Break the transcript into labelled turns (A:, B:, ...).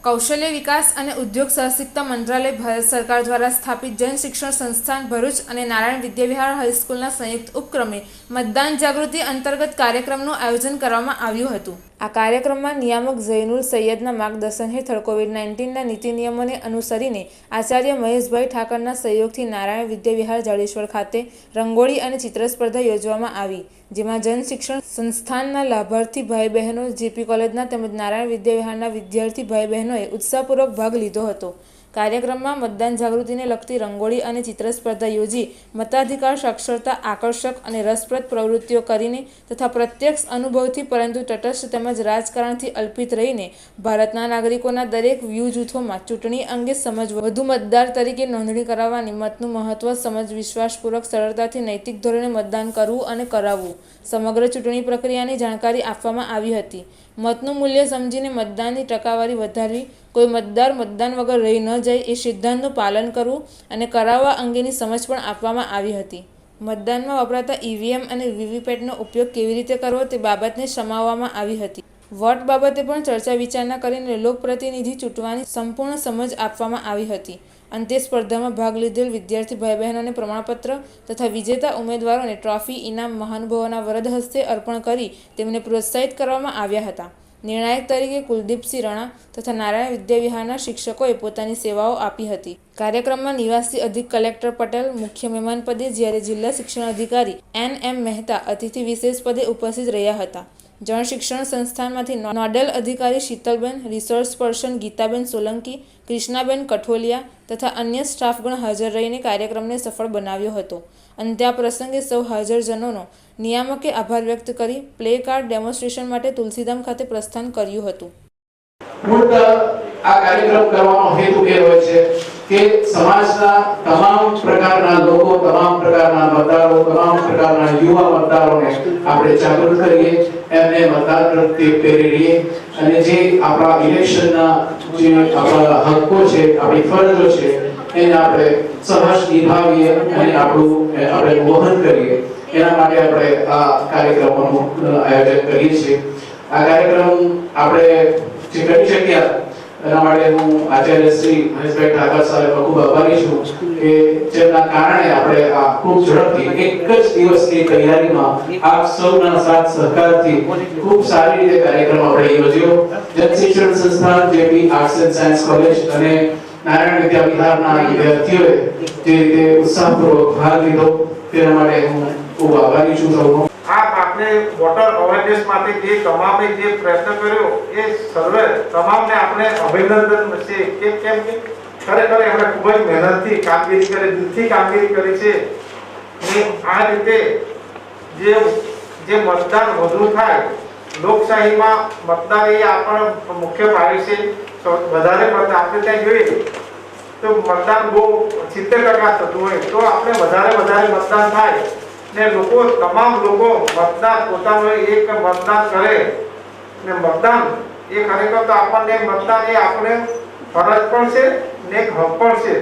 A: કૌશલ્ય વિકાસ અને ઉદ્યોગ સાહસિકતા મંત્રાલય, ભારત સરકાર દ્વારા સ્થાપિત જન શિક્ષણ સંસ્થાન ભરૂચ અને નારાયણ વિદ્યાવિહાર હાઈસ્કૂલના સંયુક્ત ઉપક્રમે મતદાન જાગૃતિ અંતર્ગત કાર્યક્રમનું આયોજન કરવામાં આવ્યું હતું. આ કાર્યક્રમમાં નિયામક ઝૈનુલ સૈયદના માર્ગદર્શન હેઠળ કોવિડ-19ના નીતિ નિયમોને અનુસરીને આચાર્ય મહેશભાઈ ઠાકરના સહયોગથી નારાયણ વિદ્યાવિહાર જાડેશ્વર ખાતે રંગોળી અને ચિત્ર સ્પર્ધા યોજવામાં આવી, જેમાં જન શિક્ષણ સંસ્થાનના લાભાર્થી ભાઈ બહેનો, જેપી કોલેજના તેમજ નારાયણ વિદ્યાવિહારના વિદ્યાર્થી ભાઈ બહેનોએ ઉત્સાહપૂર્વક ભાગ લીધો હતો. કાર્યક્રમમાં મતદાન જાગૃતિને લગતી રંગોળી અને ચિત્ર સ્પર્ધા યોજી મતાધિકાર સાક્ષરતા આકર્ષક અને રસપ્રદ પ્રવૃત્તિઓ કરીને તથા પ્રત્યક્ષ અનુભવથી પરંતુ તટસ્થ તેમજ રાજકારણથી અલ્પિત રહીને ભારતના નાગરિકોના દરેક વ્યૂહ જૂથોમાં ચૂંટણી અંગે સમજ વધુ મતદાર તરીકે નોંધણી કરાવવાની, મતનું મહત્વ સમજ, વિશ્વાસપૂર્વક સરળતાથી નૈતિક ધોરણે મતદાન કરવું અને કરાવવું, સમગ્ર ચૂંટણી પ્રક્રિયાની જાણકારી આપવામાં આવી હતી. મતનું મૂલ્ય સમજીને મતદાનની ટકાવારી વધારવી, કોઈ મતદાર મતદાન વગર રહી ન જાય એ સિદ્ધાંતનું પાલન કરવું અને કરાવવા અંગેની સમજ પણ આપવામાં આવી હતી. મતદાનમાં વપરાતા ઈવીએમ અને વીવીપેટનો ઉપયોગ કેવી રીતે કરવો તે બાબતને સમાવવામાં આવી હતી. વોટ બાબતે પણ ચર્ચા વિચારણા કરીને લોકપ્રતિનિધિ ચૂંટવાની સંપૂર્ણ સમજ આપવામાં આવી હતી. અંતે સ્પર્ધામાં ભાગ લીધેલ વિદ્યાર્થી ભાઈ બહેનોને પ્રમાણપત્ર તથા વિજેતા ઉમેદવારોને ટ્રોફી, ઇનામ મહાનુભાવોના વરદ હસ્તે અર્પણ કરી તેમને પ્રોત્સાહિત કરવામાં આવ્યા હતા. નિર્ણાયક તરીકે કુલદીપસિંહ રણા તથા નારાયણ વિદ્યાવિહારના શિક્ષકોએ પોતાની સેવાઓ આપી હતી. કાર્યક્રમમાં નિવાસી અધિક કલેક્ટર પટેલ મુખ્ય મહેમાન પદે, જ્યારે જિલ્લા શિક્ષણ અધિકારી NM મહેતા અતિથિ વિશેષ પદે ઉપસ્થિત રહ્યા હતા. જન શિક્ષણ સંસ્થાનમાંથી નોડલ અધિકારી શીતલબેન, રિસોર્સ પર્સન ગીતાબેન સોલંકી, કૃષ્ણાબેન કઠોલિયા તથા અન્ય સ્ટાફગણ હાજર રહીને કાર્યક્રમને સફળ બનાવ્યો હતો. અંતે આ પ્રસંગે સૌ હાજરજનોનો નિયામકે આભાર વ્યક્ત કરી પ્લે કાર્ડ ડેમોન્સ્ટ્રેશન માટે તુલસીધામ ખાતે પ્રસ્થાન કર્યું હતું.
B: આ કાર્યક્રમ કરવાનો હેતુ એ હોય છે કે સમાજના તમામ પ્રકારના લોકો, તમામ પ્રકારના મતદારો, તમામ પ્રકારના યુવા મતદારોને આપણે જાગૃત કરીએ, એમને મતદાન પ્રત્યે પ્રેરીએ અને જે આપણા ઇલેક્શનના જે આપણા હક્કો છે, આપણી ફરજો છે એને આપણે સહજ નિભાવીએ અને આપણે વહન કરીએ. એના માટે આપણે આ કાર્યક્રમોનું આયોજન કરીએ છીએ. આ કાર્યક્રમ આપણે જે કરી શક્યા એના માટે હું આચાર્ય શ્રી મહેશભાઈ ઠાકર સાહેબનો ખૂબ આભારી છું કે જેમના કારણે આપણે આ ખૂબ ઝડપથી એક જ દિવસની તૈયારીમાં આપ સૌના સાથ સહકારથી ખૂબ સારી રીતે કાર્યક્રમ આપણે યોજ્યો. જન શિક્ષણ સંસ્થાન, JP arts and science college અને નારાયણ વિદ્યાવિહારના વિદ્યાર્થીઓએ જે રીતે ઉત્સાહપૂર્વક ભાગ લીધો તેના માટે હું ખૂબ આભારી છું સૌનો.
C: આપણે વોટર અવેરનેસ માટે જે તમામે જે પ્રયત્ન કર્યો એ સર્વે તમામને આપણે અભિનંદન છે કે કેમ કે ખરેખર એમણે ખૂબ જ મહેનતથી કામગીરી કરી, દિલથી કામગીરી કરી છે. ને આ રીતે જે મતદાન વધુ થાય, લોકશાહીમાં મતદાન એ આપણો મુખ્ય પાયો છે. વધારે મત આપણે ત્યાં જોઈએ તો મતદાન બહુ 70% થતું હોય તો આપણે વધારે મતદાન થાય ને તમામ લોકો મતદાન પોતાનું એક મતદાન કરે ને મતદાન એ ખરેખર તો આપણને મતદાન એ આપણે ફરજ પણ છે ને એક હક પણ છે.